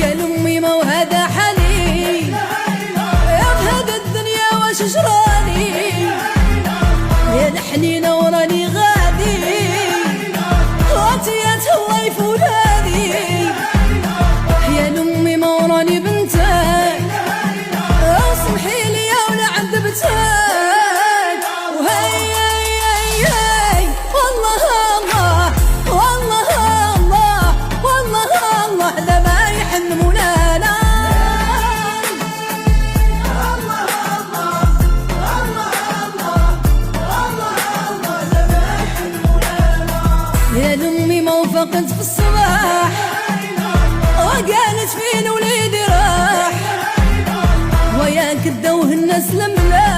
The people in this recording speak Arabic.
يا لأمي ما وهذا حالي، يا بهذا الدنيا واش جراني، يا الحنينة وراني غادي، غاتيات الله يفولاني، يا لأمي ما وراني بنتك، اسمحي لي ولا عذبتك، وهي والله الله والله الله والله الله لا ما يحن مولانا. يا لأمي ما وفقت في الصباح وقالت فين وليدي راح، وياك الدوه الناس لملاح،